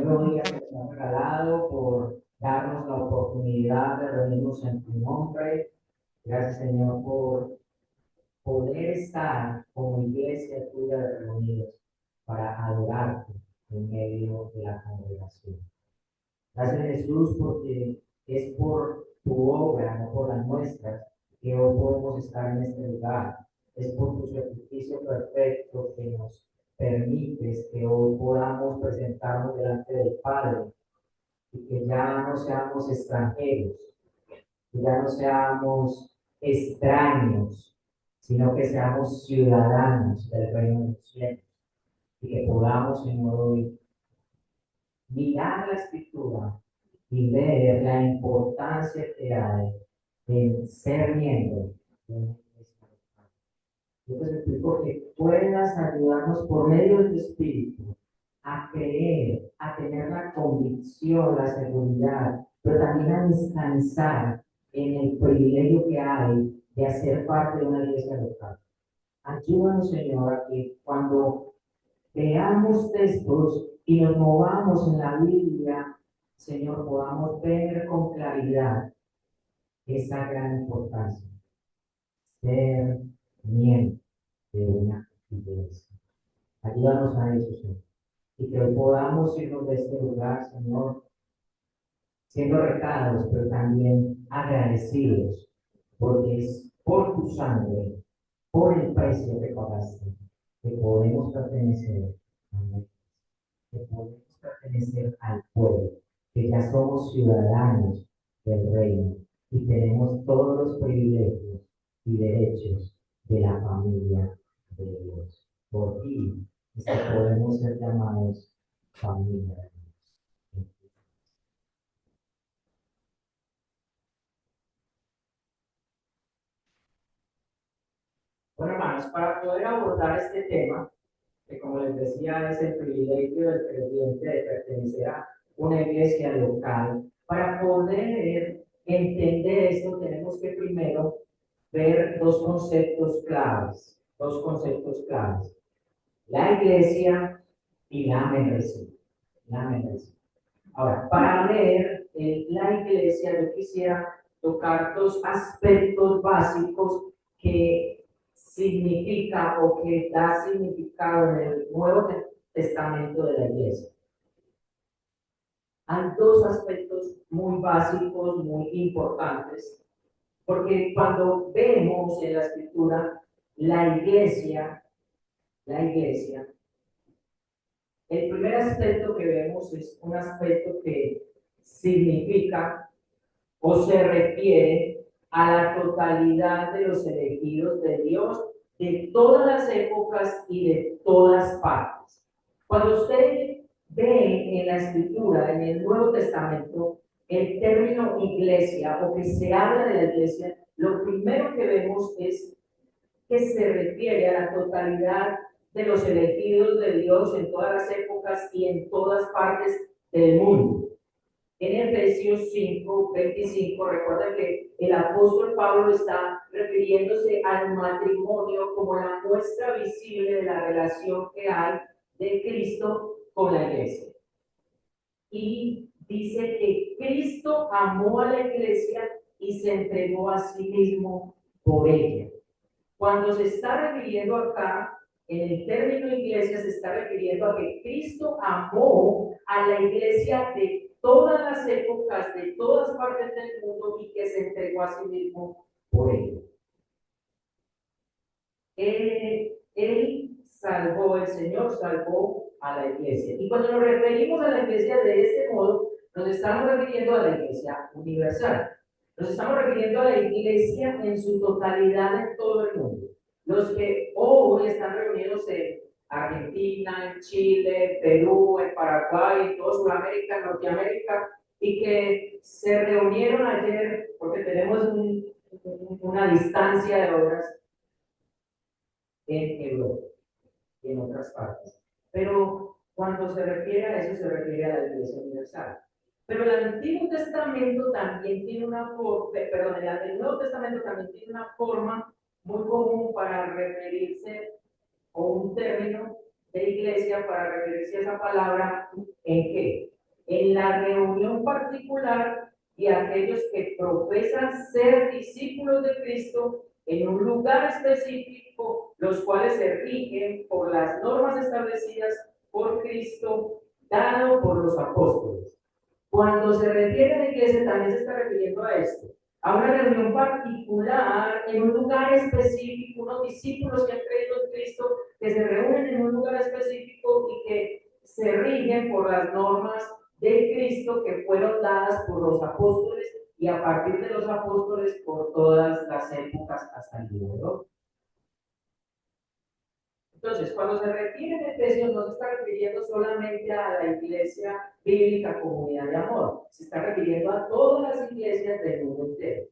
nuevo día que nos ha regalado, por darnos la oportunidad de reunirnos en tu nombre. Gracias, Señor, por poder estar como iglesia tuya reunidos para adorarte en medio de la congregación. Gracias, Jesús, porque es por tu obra, no por las nuestras, que hoy podemos estar en este lugar. Es por tu sacrificio perfecto que nos permites que hoy podamos presentarnos delante del Padre y que ya no seamos extranjeros, que ya no seamos extraños, sino que seamos ciudadanos del reino de los cielos y que podamos, Señor, hoy mirar la escritura y ver la importancia que hay en ser miembro de una iglesia local. Yo te suplico que puedas ayudarnos por medio de tu Espíritu a creer, a tener la convicción, la seguridad, pero también a descansar en el privilegio que hay de hacer parte de una iglesia local. Ayúdanos, Señor, a que cuando veamos textos y nos movamos en la Biblia, Señor, podamos ver con claridad esa gran importancia, ser miembro de una iglesia. Ayúdanos a eso, Señor. Y que hoy podamos irnos de este lugar, Señor, siendo retados, pero también agradecidos, porque es por tu sangre, por el precio que pagaste, que podemos pertenecer a una iglesia, que podemos pertenecer al pueblo, que ya somos ciudadanos del reino y tenemos todos los privilegios y derechos de la familia de Dios. Por ti es que podemos ser llamados familia de Dios. Bueno, hermanos, para poder abordar este tema, que como les decía es el privilegio del creyente de pertenecer a una iglesia local, para poder entender esto tenemos que primero ver dos conceptos claves, la iglesia y la membresía. La membresía. Ahora, para ver la iglesia, yo quisiera tocar dos aspectos básicos que significa o que da significado en el Nuevo Testamento de la iglesia. Hay dos aspectos muy básicos, muy importantes, porque cuando vemos en la escritura la iglesia, el primer aspecto que vemos es un aspecto que significa o se refiere a la totalidad de los elegidos de Dios de todas las épocas y de todas partes. Cuando usted ve en la escritura, en el Nuevo Testamento, el término iglesia o que se habla de la iglesia, lo primero que vemos es que se refiere a la totalidad de los elegidos de Dios en todas las épocas y en todas partes del mundo. En Efesios 5:25, recuerda que el apóstol Pablo está refiriéndose al matrimonio como la muestra visible de la relación que hay de Cristo con la iglesia. Y dice que Cristo amó a la iglesia y se entregó a sí mismo por ella. Cuando se está refiriendo acá, en el término iglesia se está refiriendo a que Cristo amó a la iglesia de todas las épocas, de todas partes del mundo y que se entregó a sí mismo por ello. Él salvó, el Señor salvó a la iglesia. Y cuando nos referimos a la iglesia de este modo, nos estamos refiriendo a la iglesia universal. Nos estamos refiriendo a la iglesia en su totalidad en todo el mundo. Los que hoy están reunidos en Argentina, en Chile, Perú, en Paraguay, en toda Sudamérica, en Norteamérica, y que se reunieron ayer porque tenemos una distancia de horas en Europa y en otras partes. Pero cuando se refiere a eso, se refiere a la iglesia universal. Pero el Antiguo Testamento también tiene una forma, perdón, el Nuevo Testamento también tiene una forma muy común para referirse, o un término de iglesia para referirse a esa palabra, ¿en qué? en la reunión particular y aquellos que profesan ser discípulos de Cristo en un lugar específico, los cuales se rigen por las normas establecidas por Cristo, dado por los apóstoles. Cuando se refiere a la iglesia, también se está refiriendo a esto, a una reunión particular, en un lugar específico, unos discípulos que han creído en Cristo, que se reúnen en un lugar específico y que se rigen por las normas de Cristo que fueron dadas por los apóstoles y a partir de los apóstoles por todas las épocas hasta el día de hoy. Entonces, cuando se refiere en Efesios, no se está refiriendo solamente a la iglesia bíblica comunidad de amor, se está refiriendo a todas las iglesias del mundo entero.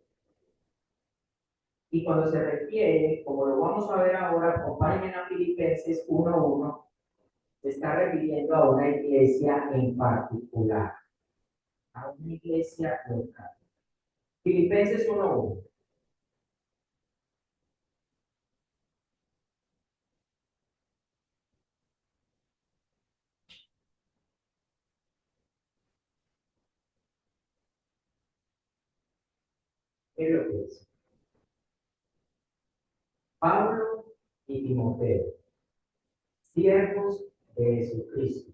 Y cuando se refiere, como lo vamos a ver ahora, acompáñenme a Filipenses 1:1, se está refiriendo a una iglesia en particular, a una iglesia local. Filipenses 1:1. ¿Qué es lo que dice? Pablo y Timoteo, siervos de Jesucristo,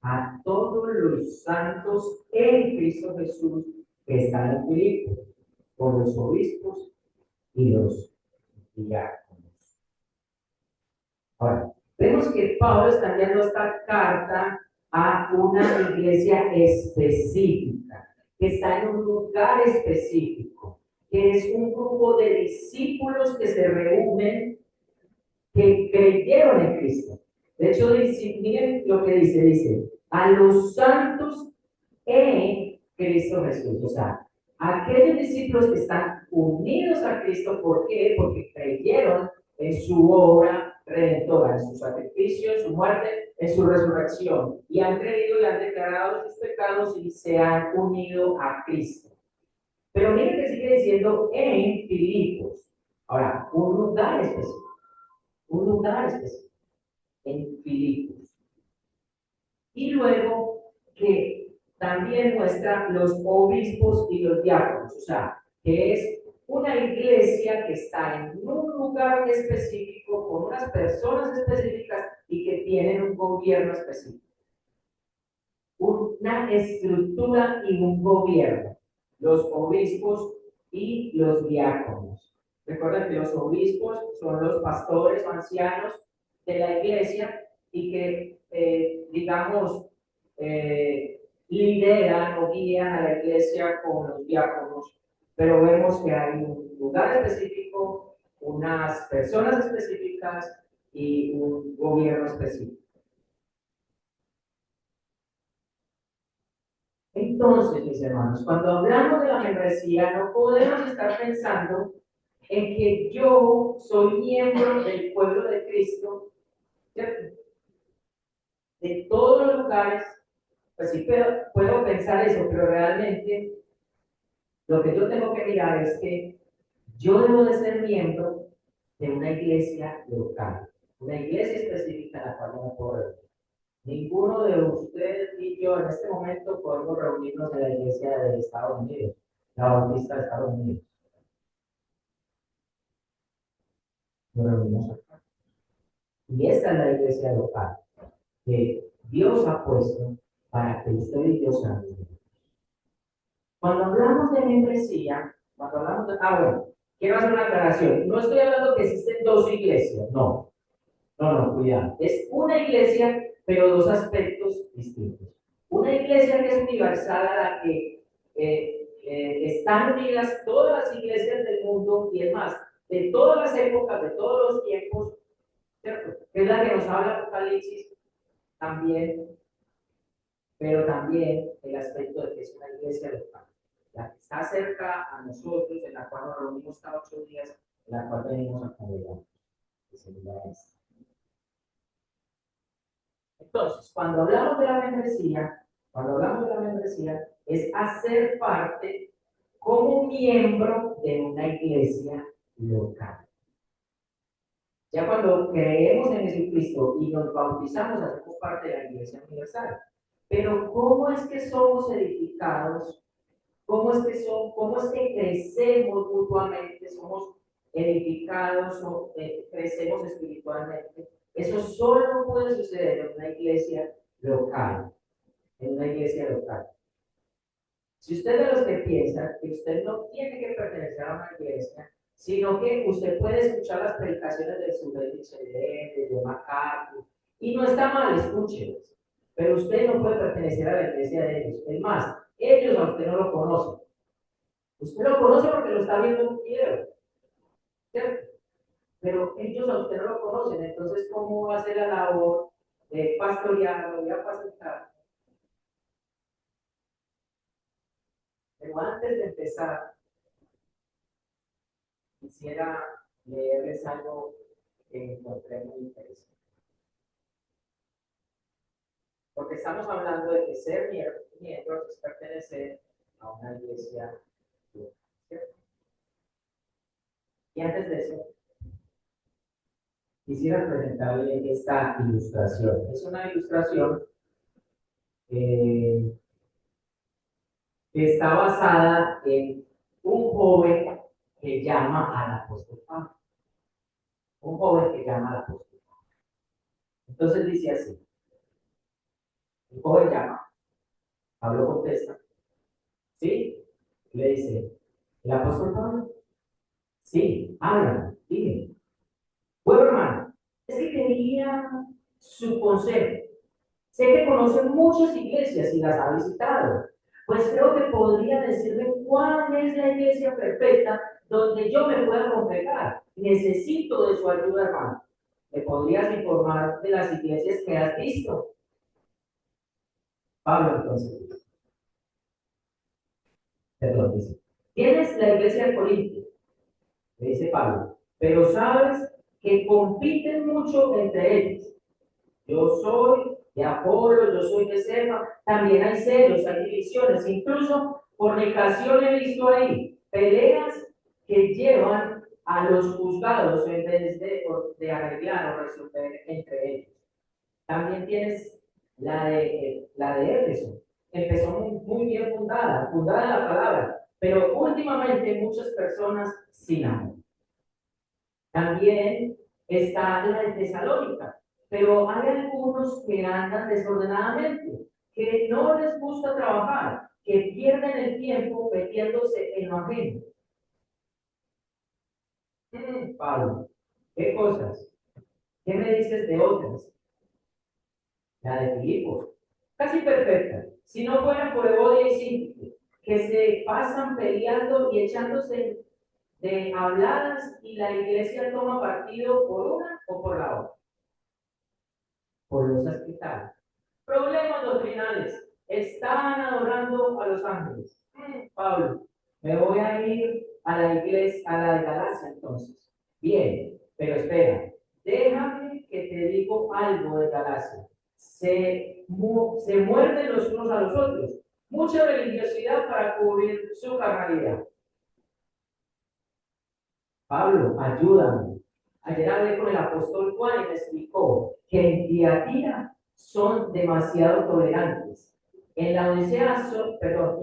a todos los santos en Cristo Jesús que están en Filipo, por los obispos y los diáconos. Ahora, vemos que Pablo está enviando esta carta a una iglesia específica, que está en un lugar específico, que es un grupo de discípulos que se reúnen, que creyeron en Cristo. De hecho, miren lo que dice, a los santos en Cristo Jesús. O sea, aquellos discípulos que están unidos a Cristo, ¿por qué? Porque creyeron en su obra redentora, en su sacrificio, en su muerte, en su resurrección, y han creído y han declarado sus pecados y se han unido a Cristo. Pero miren que sigue diciendo en Filipos. Ahora, un lugar específico, en Filipos. Y luego que también muestra los obispos y los diáconos, o sea, que es una iglesia que está en un lugar específico, con unas personas específicas y que tienen un gobierno específico. Una estructura y un gobierno, los obispos y los diáconos. Recuerden que los obispos son los pastores o ancianos de la iglesia y que, digamos, lideran o guían a la iglesia con los diáconos, pero vemos que hay un lugar específico, unas personas específicas y un gobierno específico. Entonces, mis hermanos, cuando hablamos de la membresía, no podemos estar pensando en que yo soy miembro del pueblo de Cristo, ¿cierto? De todos los lugares, pues sí puedo pensar eso, pero realmente lo que yo tengo que mirar es que yo debo de ser miembro de una iglesia local, una iglesia específica en la cual no me puedo reunir. Ninguno de ustedes y yo en este momento podemos reunirnos en la iglesia de Estados Unidos, la Bautista de Estados Unidos. Nos reunimos acá. Y esta es la iglesia local que Dios ha puesto para que usted y yo seamos. Cuando hablamos de membresía, cuando hablamos de... bueno, quiero hacer una aclaración. No estoy hablando que existen dos iglesias, no. No, cuidado. Es una iglesia, pero dos aspectos distintos. Una iglesia que es universal a la que están unidas todas las iglesias del mundo y es más, de todas las épocas, de todos los tiempos, ¿cierto? Es la que nos habla Apocalipsis también, pero también el aspecto de que es una iglesia local, la que está cerca a nosotros, en la cual nos reunimos cada 8 días, en la cual venimos a congregar. Entonces, cuando hablamos de la membresía, es hacer parte como miembro de una iglesia local. Ya cuando creemos en Jesucristo y nos bautizamos, hacemos parte de la iglesia universal. Pero ¿cómo es que somos edificados? ¿Cómo es que crecemos mutuamente? Somos edificados, crecemos espiritualmente. Eso solo puede suceder en una iglesia local, en una iglesia local. Si usted de los que piensa que usted no tiene que pertenecer a una iglesia, sino que usted puede escuchar las predicaciones de su de MacArthur, y no está mal, escúchelas, pero usted no puede pertenecer a la iglesia de ellos. Es más, ellos a usted no lo conocen. Usted lo conoce porque lo está viendo en un video, ¿cierto? Pero ellos a usted no lo conocen, entonces, ¿cómo va a ser la labor de pastorearlo y apacentar? Pero antes de empezar, quisiera leerles algo que encontré muy interesante. Porque estamos hablando de que ser miembro es pertenecer a una iglesia, ¿cierto? Y antes de eso, quisiera presentarle esta ilustración. Es una ilustración eh, que está basada en un joven que llama al apóstol Pablo. Un joven que llama al apóstol Pablo. Entonces dice así: el joven llama, Pablo contesta, ¿sí? Y le dice, ¿el apóstol Pablo? Sí, habla, dime. Bueno, hermano, es que quería su consejo. Sé que conoce muchas iglesias y las ha visitado. Pues creo que podría decirme cuál es la iglesia perfecta donde yo me pueda congregar. Necesito de su ayuda, hermano. ¿Me podrías informar de las iglesias que has visto? Pablo, entonces, perdón, dice, tienes la iglesia de Corinto, le dice Pablo, pero sabes que compiten mucho entre ellos. Yo soy de Apolo, yo soy de Cefas, también hay celos, hay divisiones, incluso fornicación he visto ahí, peleas que llevan a los juzgados en vez de arreglar o resolver entre ellos. También tienes la de Éfeso, empezó muy bien fundada en la palabra, pero últimamente muchas personas sin amor. También está la de Tesalónica, pero hay algunos que andan desordenadamente, que no les gusta trabajar, que pierden el tiempo metiéndose en lo ajeno. Pablo, ¿qué cosas? ¿Qué me dices de otras? La de Filipos, casi perfecta. Si no fuera por Evodia y Síntique, que se pasan peleando y echándose de habladas y la iglesia toma partido por una o por la otra. Por los hospitales. Problemas doctrinales. Están adorando a los ángeles. Pablo, me voy a ir a la iglesia, a la de Galacia entonces. Bien, pero espera, déjame que te digo algo de Galacia. Se muerden los unos a los otros. Mucha religiosidad para cubrir su carnalidad. Pablo, ayúdame. Ayer hablé con el apóstol Juan y me explicó que en Tiatira son demasiado tolerantes. En la Odisea son, perdón,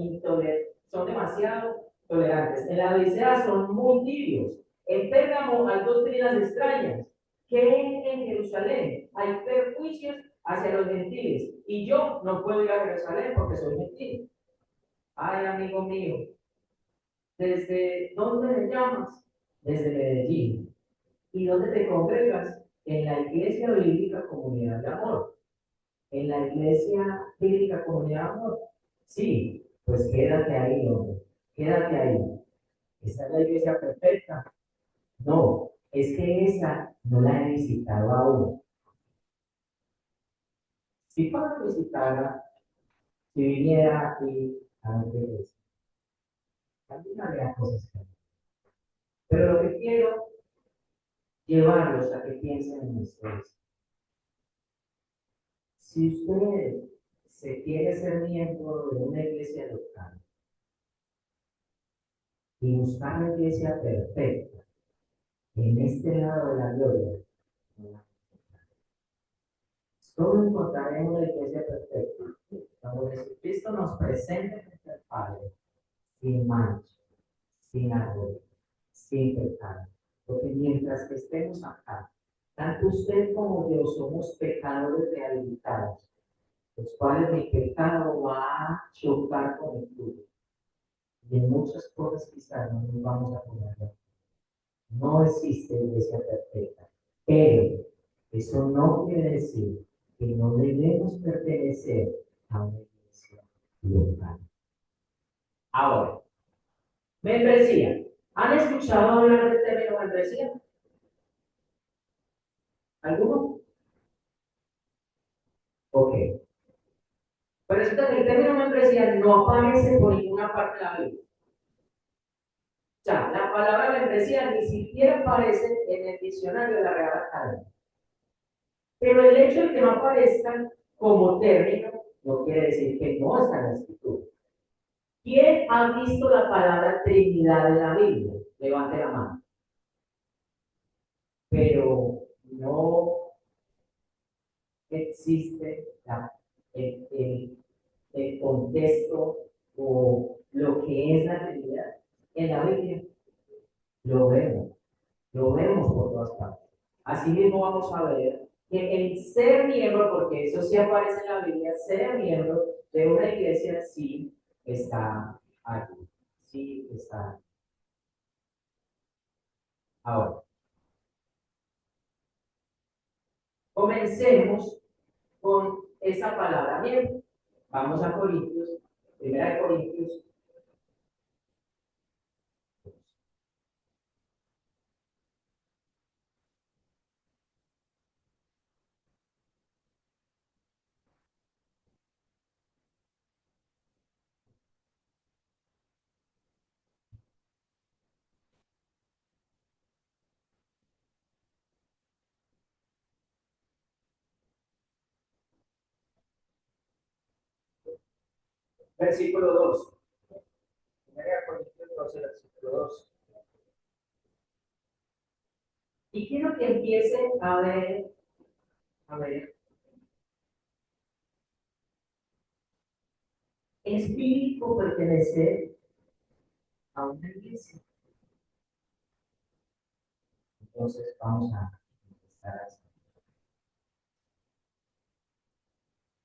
son demasiado tolerantes. En la Odisea son muy tibios. En Pérgamo hay doctrinas extrañas. Que en Jerusalén hay perjuicios hacia los gentiles. Y yo no puedo ir a Jerusalén porque soy gentil. Ay, amigo mío, ¿desde dónde me llamas? Desde Medellín. ¿Y dónde te congregas? En la Iglesia Bíblica Comunidad de Amor. En la Iglesia Bíblica Comunidad de Amor. Sí, pues quédate ahí, hombre. Quédate ahí. ¿Esa es la iglesia perfecta? No, es que esa no la he visitado aún. Si Pablo visitara, si viniera aquí a la iglesia, también habría cosas que hacer. Pero lo que quiero llevarlos a que piensen en ustedes. Si usted se quiere ser miembro de una iglesia local y buscar la iglesia perfecta en este lado de la gloria, solo encontraremos la iglesia perfecta Cristo nos presente frente al Padre sin mancha, sin arruga, sin pecado. Porque mientras que estemos acá, tanto usted como yo somos pecadores rehabilitados, los cuales mi pecado va a chocar con el tuyo. Y en muchas cosas quizás no nos vamos a poner de acuerdo. No existe iglesia perfecta, pero eso no quiere decir que no debemos pertenecer a una iglesia local. Ahora, membresía. ¿Han escuchado hablar del término membresía? ¿Alguno? Ok. Pero resulta que el término membresía no aparece por ninguna parte de la Biblia. O sea, la palabra membresía ni siquiera aparece en el diccionario de la Real Academia. Pero el hecho de que no aparezcan como término no quiere decir que no está en la escritura. ¿Quién ha visto la palabra Trinidad en la Biblia? Levante la mano. Pero no existe el contexto o lo que es la Trinidad en la Biblia. Lo vemos por todas partes. Asimismo vamos a ver que el ser miembro, porque eso sí aparece en la Biblia, ser miembro de una iglesia sí está aquí, sí está aquí. Ahora, comencemos con esa palabra miembro. Vamos a Corintios, 1 Corintios. Versículo 2. 1 Corintios 12, versículo 2. Y quiero que empiecen a ver, es bíblico pertenecer a una iglesia. Entonces vamos a empezar así.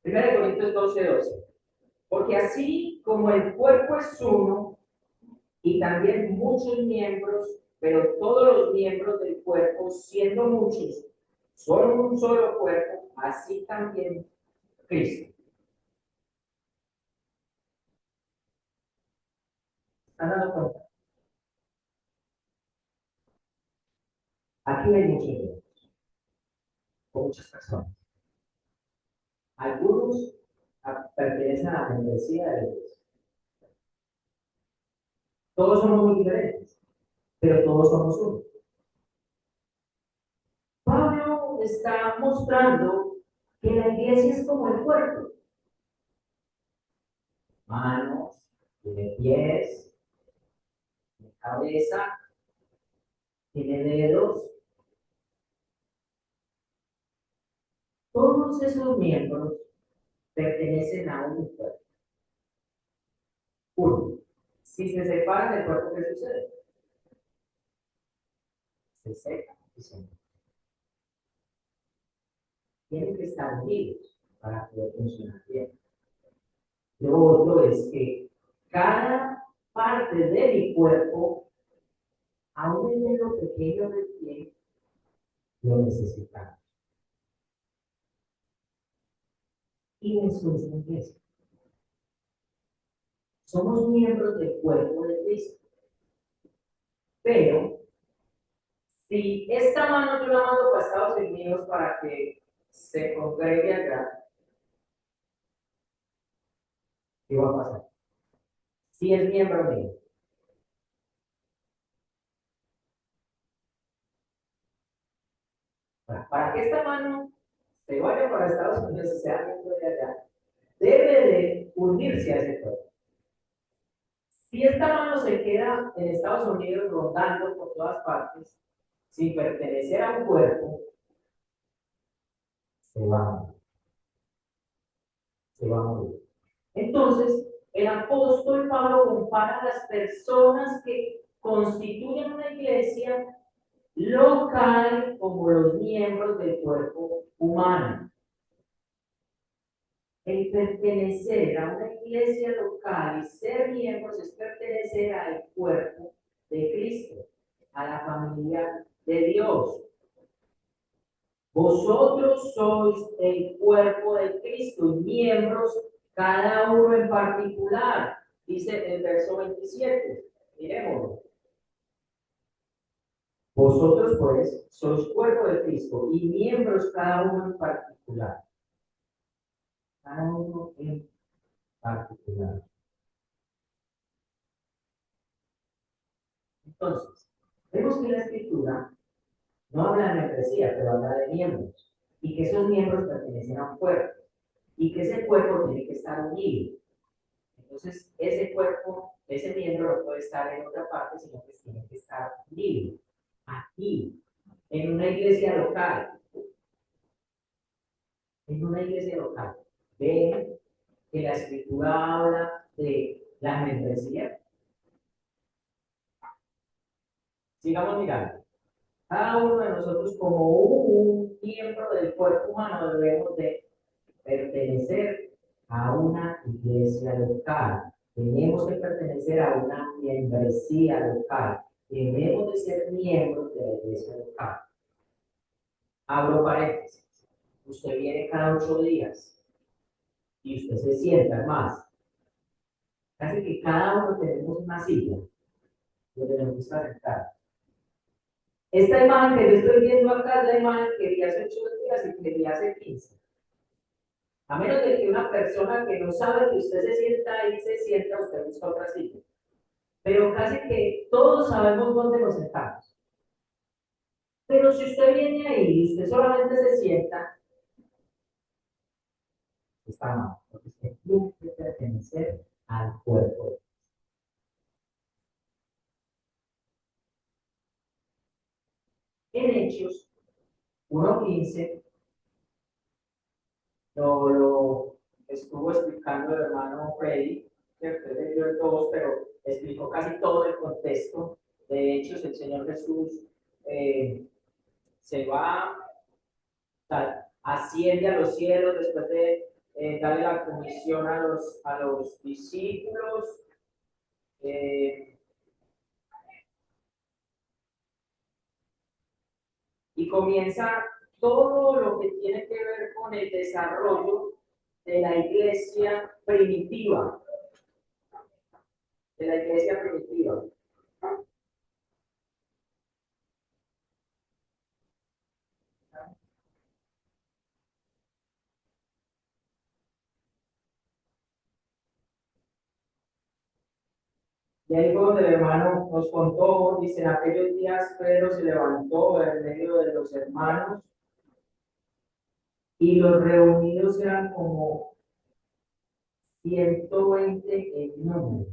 1 Corintios 12. Porque así como el cuerpo es uno y también muchos miembros, pero todos los miembros del cuerpo, siendo muchos, son un solo cuerpo, así también Cristo. ¿Están dando cuenta? Aquí hay muchos miembros, muchas personas. Algunos pertenecen a la membresía de la iglesia. Todos somos muy diferentes, pero todos somos uno. Pablo está mostrando que la iglesia es como el cuerpo. Manos, tiene pies, tiene cabeza, tiene dedos. Todos esos miembros pertenecen a un cuerpo. Uno. Si se separan del cuerpo, ¿qué sucede? Se seca y se muere. Tienen que estar unidos para poder funcionar bien. Lo otro es que cada parte de mi cuerpo, aún en lo pequeño del pie, lo necesitamos. Y eso es la iglesia. Somos miembros del cuerpo de Cristo. Pero, si esta mano yo la mando para Estados Unidos para que se congregue acá, ¿qué va a pasar? Si es miembro mío. Para que esta mano se vaya para Estados Unidos y sea miembro de allá, debe de unirse a ese cuerpo. Si esta mano se queda en Estados Unidos rondando por todas partes, sin pertenecer a un cuerpo, se va a morir. Se va a morir. Entonces, el apóstol Pablo compara a las personas que constituyen una iglesia local como los miembros del cuerpo humano. El pertenecer a una iglesia local y ser miembros es pertenecer al cuerpo de Cristo, a la familia de Dios. Vosotros sois el cuerpo de Cristo, miembros cada uno en particular, dice el verso 27. Miremoslo. Vosotros pues sois cuerpo de Cristo y miembros cada uno en particular. Cada uno en particular. Entonces, vemos que la escritura no habla de membresía, pero habla de miembros. Y que esos miembros pertenecen a un cuerpo. Y que ese cuerpo tiene que estar unido. Entonces, ese cuerpo, ese miembro no puede estar en otra parte, sino que tiene que estar unido. Aquí, en una iglesia local. En una iglesia local. Ven que la escritura habla de la membresía. Sigamos mirando. Cada uno de nosotros, como un miembro del cuerpo humano, debemos de pertenecer a una iglesia local. Tenemos que pertenecer a una membresía local. Debemos de ser miembros de la iglesia local. Abro paréntesis. Usted viene cada 8 días y usted se sienta más. Casi que cada uno tenemos una silla donde nos gusta sentar. Esta imagen que yo estoy viendo acá es la imagen que vi hace 8 días y que vi hace 15. A menos de que una persona que no sabe que usted se sienta ahí se sienta, usted busca otra silla. Pero casi que todos sabemos dónde nos sentamos. Pero si usted viene ahí y usted solamente se sienta, está mal, porque usted tiene que pertenecer al cuerpo. En Hechos 1:15 lo estuvo explicando el hermano Freddy, que usted leyó el 2, pero explicó casi todo el contexto. De Hechos, el Señor Jesús se va, asciende a los cielos después de darle la comisión a los discípulos. Y comienza todo lo que tiene que ver con el desarrollo de la iglesia primitiva. De la iglesia primitiva. Y ahí fue donde el hermano nos contó, dice, en aquellos días Pedro se levantó en medio de los hermanos y los reunidos eran como 120 en número.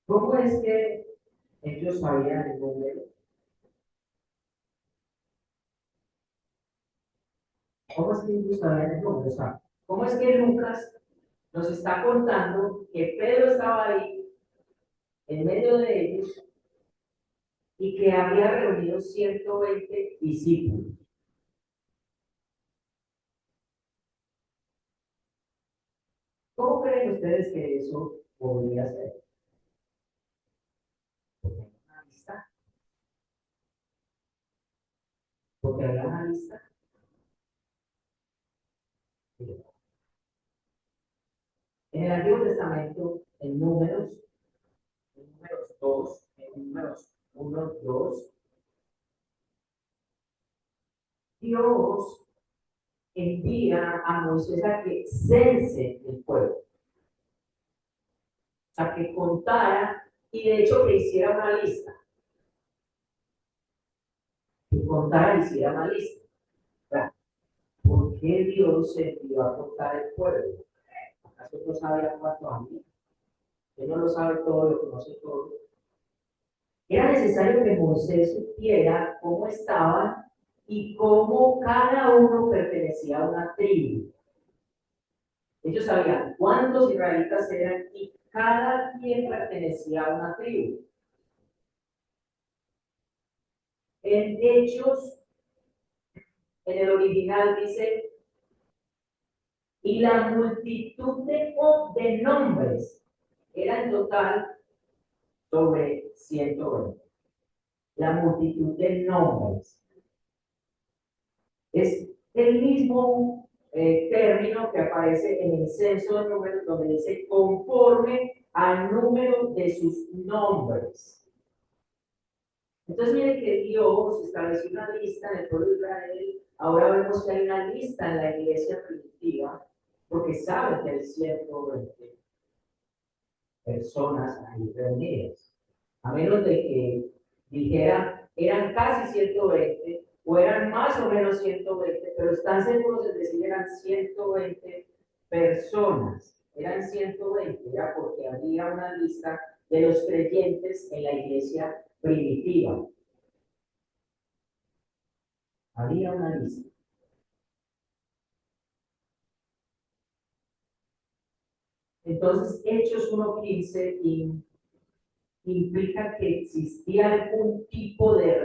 ¿Cómo es que ellos sabían el número? ¿Cómo es que ellos sabían el número? O sea, ¿cómo es que Lucas nos está contando que Pedro estaba ahí en medio de ellos y que había reunido 120 discípulos? ¿Cómo creen ustedes que eso podría ser? Porque hay una lista. Porque había una lista. En el Antiguo Testamento, en números 2, en números 1, 2, Dios envía a Moisés a que cense el pueblo. O sea, que contara y de hecho que hiciera una lista. Que contara y hiciera una lista. ¿Por qué Dios se envió a contar el pueblo? ¿Acaso no sabe a cuánto había? Él no lo sabe todo, lo conoce todo. Era necesario que Moisés supiera cómo estaban y cómo cada uno pertenecía a una tribu. Ellos sabían cuántos israelitas eran y cada quien pertenecía a una tribu. En Hechos, en el original dice, y la multitud de nombres era en total sobre 120. La multitud de nombres. Es el mismo término que aparece en el censo de números, donde dice conforme al número de sus nombres. Entonces, mire que Dios estableció una lista en el pueblo de Israel. Ahora vemos que hay una lista en la iglesia primitiva, porque saben que hay 120 personas ahí reunidas. A menos de que dijera, eran casi 120, o eran más o menos 120, pero están seguros de decir eran 120 personas. Eran 120, era porque había una lista de los creyentes en la iglesia primitiva. Había una lista. Entonces, Hechos 1:15 implica que existía algún tipo de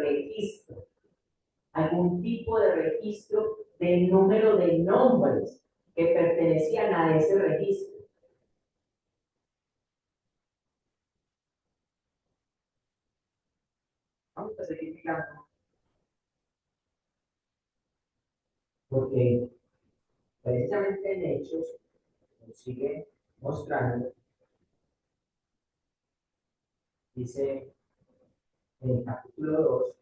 registro del número de nombres que pertenecían a ese registro. Vamos a seguir mirando, porque precisamente en Hechos nos sigue mostrando, dice en el capítulo 2,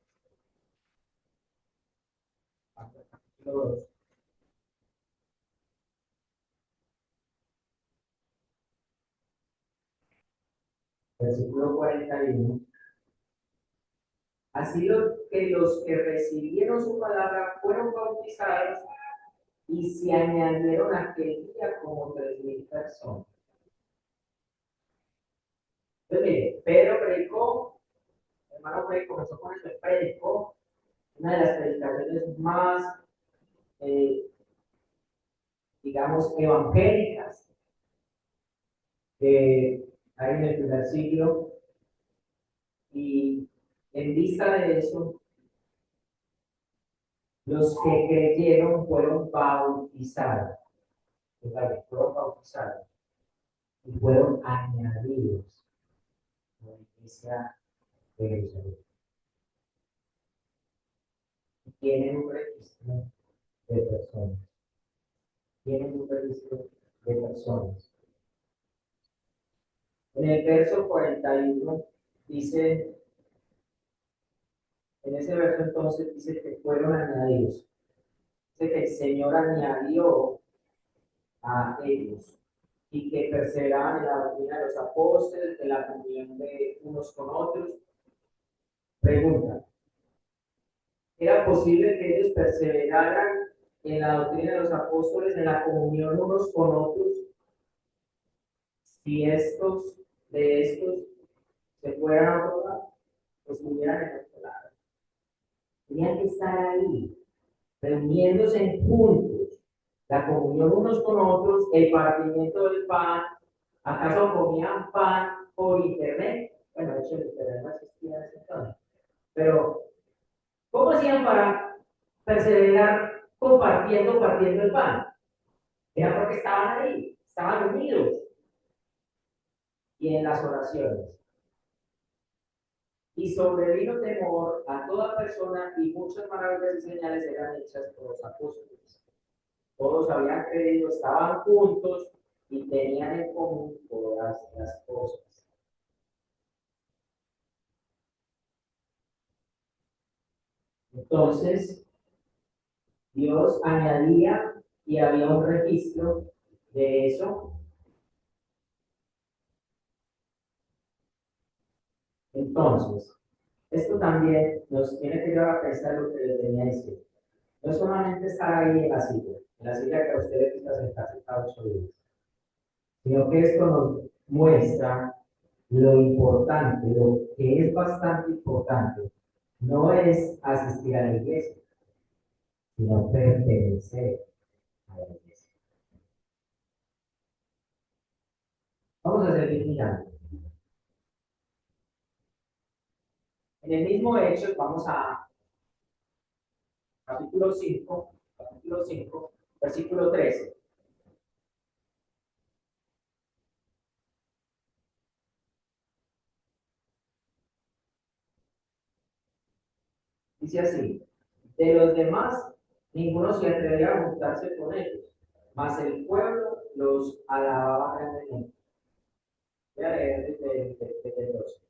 versículo 41. Así que los que recibieron su palabra fueron bautizados y se añadieron aquel día como 3,000 personas. Entonces, mire, Pedro predicó, hermano Pedro comenzó con eso, predicó, una de las predicaciones más, digamos, evangélicas que hay en el primer siglo, y en vista de eso, los que creyeron fueron bautizados, fueron bautizados y fueron añadidos a la iglesia de Jerusalén. Tienen un registro de personas. Tienen un registro de personas. En el verso 41 dice, en ese verso entonces dice que fueron añadidos. Dice que el Señor añadió a ellos y que perseveraban en la doctrina de los apóstoles, en la comunión de unos con otros. Pregunta, ¿era posible que ellos perseveraran en la doctrina de los apóstoles, en la comunión unos con otros, si estos se fueran a otro lado, o estuvieran en otro lado? Tenían que estar ahí, reuniéndose juntos, la comunión unos con otros, el partimiento del pan. ¿Acaso comían pan por internet? Bueno, de hecho, el internet no existía en ese entonces. Pero, ¿cómo hacían para perseverar partiendo el pan? Era porque estaban ahí, estaban unidos. Y en las oraciones. Y sobrevino temor a toda persona, y muchas maravillas y señales eran hechas por los apóstoles. Todos habían creído, estaban juntos y tenían en común todas las cosas. Entonces, Dios añadía y había un registro de eso. Entonces, esto también nos tiene que llevar a pensar lo que les venía diciendo. No solamente estar ahí en la silla que a ustedes está sentada 8 días, sino que esto nos muestra Lo importante, lo que es bastante importante, no es asistir a la iglesia, sino pertenecer a la iglesia. Vamos a seguir mirando. En el mismo hecho, vamos a capítulo 5, versículo 13. Dice así, de los demás, ninguno se atrevía a juntarse con ellos, mas el pueblo los alababa grandemente. Voy a leer desde el 12.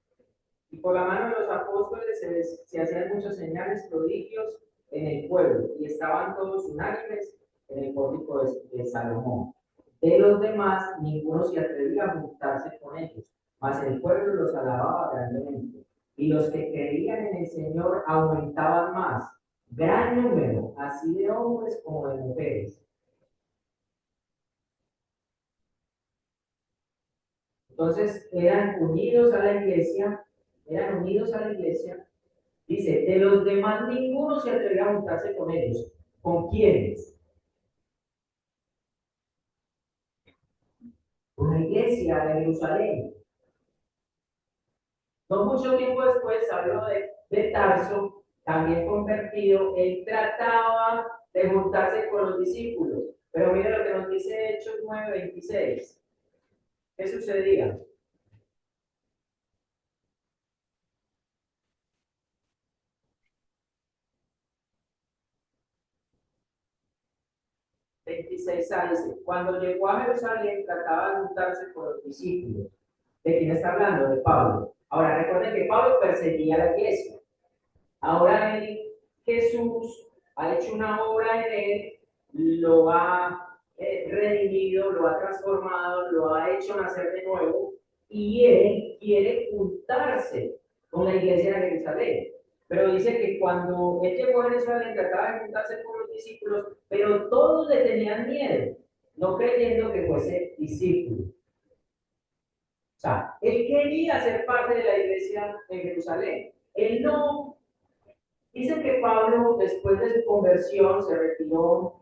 Y por la mano de los apóstoles se hacían muchas señales, prodigios en el pueblo, y estaban todos unánimes en el pórtico de Salomón. De los demás, ninguno se atrevía a juntarse con ellos, mas el pueblo los alababa grandemente. Y los que creían en el Señor aumentaban más, gran número, así de hombres como de mujeres. Entonces eran unidos a la iglesia, eran unidos a la iglesia. Dice, de los demás ninguno se atrevía a juntarse con ellos. ¿Con quiénes? Con la iglesia de Jerusalén. No mucho tiempo después, habló de Tarso, también convertido, él trataba de juntarse con los discípulos. Pero mira lo que nos dice Hechos 9:26. ¿Qué sucedía? 26 dice, cuando llegó a Jerusalén trataba de juntarse con los discípulos. ¿De quién está hablando? De Pablo. Ahora recuerden que Pablo perseguía a la iglesia. Ahora Jesús ha hecho una obra en él, lo ha redimido, lo ha transformado, lo ha hecho nacer de nuevo y él quiere juntarse con la iglesia de Jerusalén. Pero dice que cuando él llegó a Jerusalén trataba de juntarse con los discípulos, pero todos le tenían miedo, no creyendo que fuese discípulo. O sea, él quería ser parte de la iglesia en Jerusalén. Él no. Dice que Pablo, después de su conversión, se retiró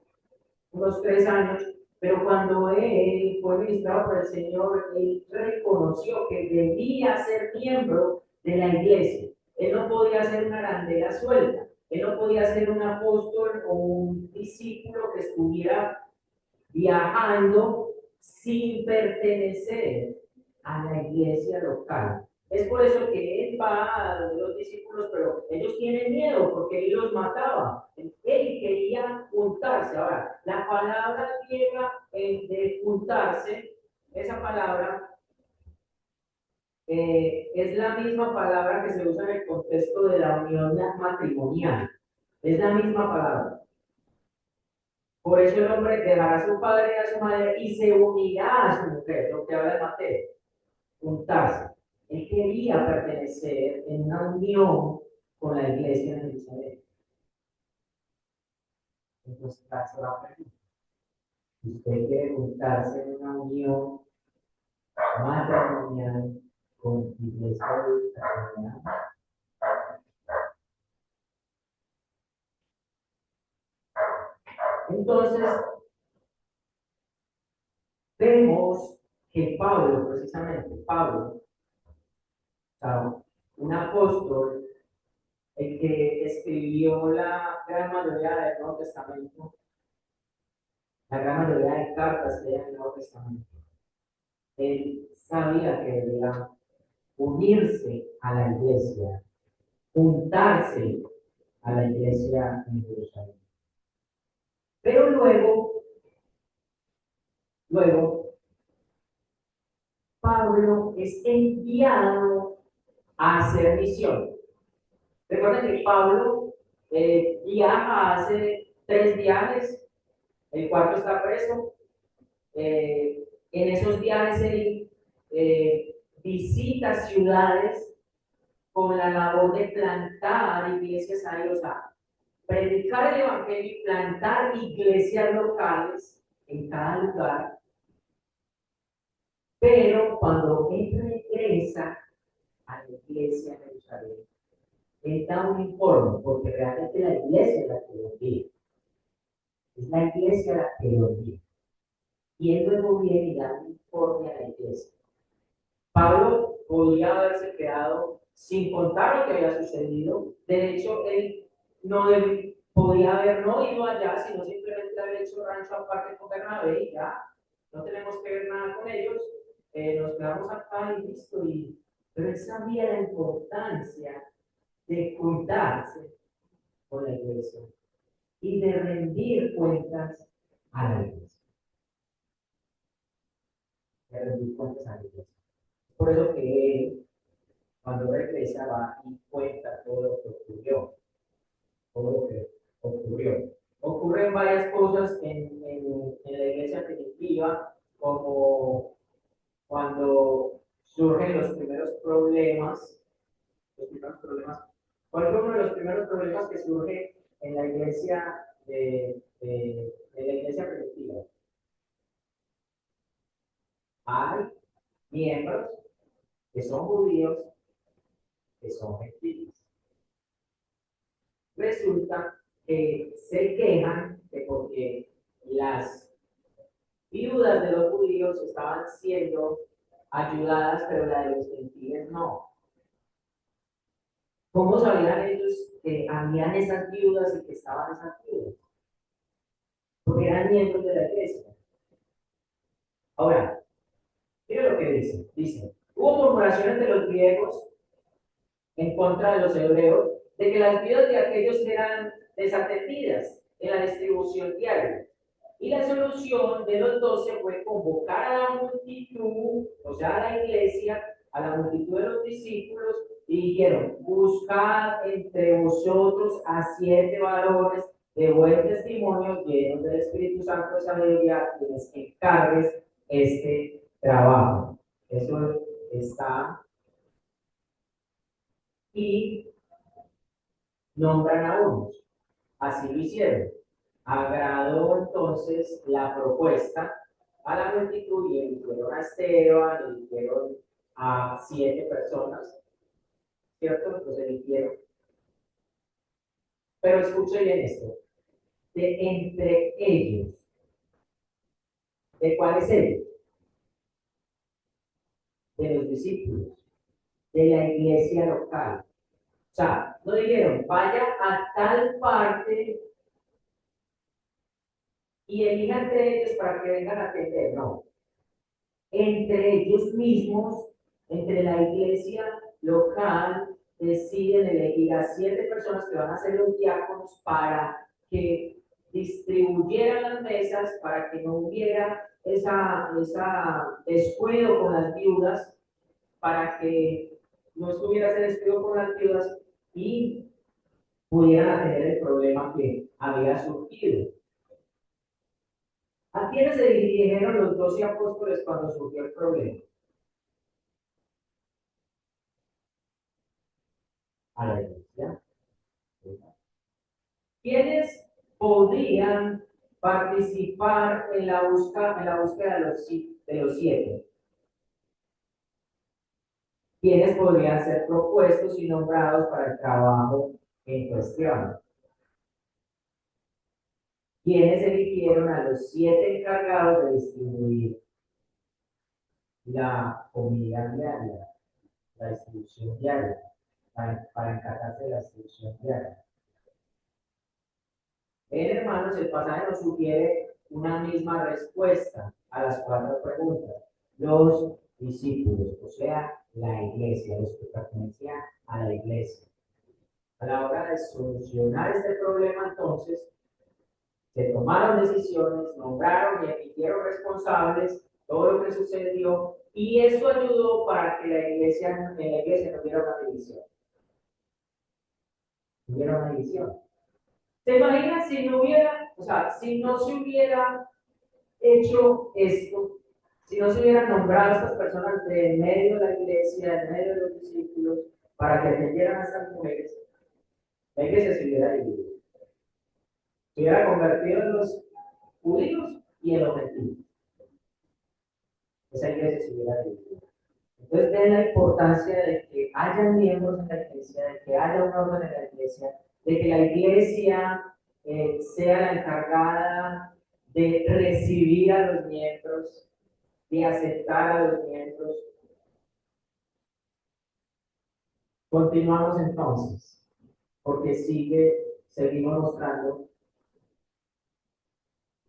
unos 3 años, pero cuando él fue ministrado por el Señor, él reconoció que debía ser miembro de la iglesia. Él no podía ser una arandela suelta. Él no podía ser un apóstol o un discípulo que estuviera viajando sin pertenecer a la iglesia local. Es por eso que él va a los discípulos, pero ellos tienen miedo porque él los mataba. Él quería juntarse. Ahora, la palabra griega de juntarse, esa palabra es la misma palabra que se usa en el contexto de la unión matrimonial. Es la misma palabra. Por eso el hombre dejará a su padre y a su madre y se unirá a su mujer, lo que habla de Mateo, juntarse. Él quería pertenecer en una unión con la iglesia de Jerusalén. Entonces, se va a perder. Si usted quiere juntarse en una unión matrimonial con la iglesia de Jerusalén, entonces vemos que Pablo, precisamente, Pablo, un apóstol, el que escribió la gran mayoría del Nuevo Testamento, la gran mayoría de cartas que hay en el Nuevo Testamento, él sabía que debía unirse a la iglesia, juntarse a la iglesia en Jerusalén. Pero luego, Pablo es enviado a hacer misión. Recuerden que Pablo viaja, hace 3 viajes, el cuarto está preso. En esos viajes él visita ciudades con la labor de plantar iglesias ahí, o sea, predicar el evangelio y plantar iglesias locales en cada lugar. Pero cuando ingresa a la iglesia de Jerusalén, él da un informe, porque realmente la iglesia es la que lo envía. Es la iglesia la que lo envía. Y él luego viene y da un informe a la iglesia. Pablo podría haberse quedado sin contar lo que había sucedido. De hecho, él no podía haber no ido allá, sino simplemente haber hecho rancho aparte con Bernabé y ya. No tenemos que ver nada con ellos. Nos quedamos acá y listo. Pero él sabía la importancia de cuidarse con la iglesia y de rendir cuentas a la iglesia. De rendir cuentas a la iglesia. Por eso que él, cuando regresa, va y cuenta todo lo que ocurrió. Todo lo que ocurrió. Ocurren varias cosas en la iglesia primitiva, como cuando surgen los primeros problemas. ¿Cuál fue uno de los primeros problemas que surge en la iglesia de la iglesia primitiva? Hay miembros que son judíos, que son gentiles. Resulta que se quejan de porque las viudas de los judíos estaban siendo ayudadas, pero la de los gentiles no. ¿Cómo sabían ellos que habían esas viudas y que estaban esas viudas? Porque eran miembros de la iglesia. Ahora, mira lo que dice. Dice, hubo murmuraciones de los griegos en contra de los hebreos de que las viudas de aquellos eran desatendidas en la distribución diaria. Y la solución de los 12 fue convocar a la multitud, o sea, a la iglesia, a la multitud de los discípulos, y dijeron, buscad entre vosotros a 7 varones de buen testimonio, llenos del Espíritu Santo de sabiduría, quienes encargues este trabajo. Eso está. Y nombran a unos. Así lo hicieron. Agradó entonces la propuesta a la multitud y eligieron a Esteban, eligieron a 7 personas, ¿cierto? Los eligieron. Pero escuche bien esto. De entre ellos, ¿de cuáles ellos? De los discípulos, de la iglesia local. O sea, no dijeron, vaya a tal parte y elija entre ellos para que vengan a atender. No. Entre ellos mismos, entre la iglesia local, deciden elegir a 7 personas que van a ser los diáconos para que distribuyeran las mesas, para que no hubiera esa descuido con las viudas, para que no estuviera ese descuido con las viudas y pudieran atender el problema que había surgido. ¿A quiénes se dirigieron los 12 apóstoles cuando surgió el problema? A la iglesia. ¿Quiénes podrían participar en la búsqueda de los 7? ¿Quiénes podrían ser propuestos y nombrados para el trabajo en cuestión? ¿Quiénes eligieron a los 7 encargados de distribuir la comida diaria, la distribución diaria, para encargarse de la distribución diaria? Hermanos, el pasaje nos sugiere una misma respuesta a las 4 preguntas. Los discípulos, o sea, la iglesia, los que pertenecían a la iglesia. A la hora de solucionar este problema, entonces, se tomaron decisiones, nombraron y emitieron responsables, todo lo que sucedió, y eso ayudó para que en la iglesia no hubiera una división. Hubiera una división. ¿Se imagina si no hubiera, o sea, si no se hubiera hecho esto, si no se hubieran nombrado a estas personas de medio de la iglesia, de medio de los discípulos, para que atendieran a estas mujeres, la iglesia se hubiera dividido? Se hubiera convertido en los judíos y en los gentiles. esa iglesia se hubiera dividido. Entonces, ven la importancia de que haya miembros en la iglesia, de que haya un orden en la iglesia, de que la iglesia sea la encargada de recibir a los miembros, de aceptar a los miembros. Continuamos entonces, porque seguimos mostrando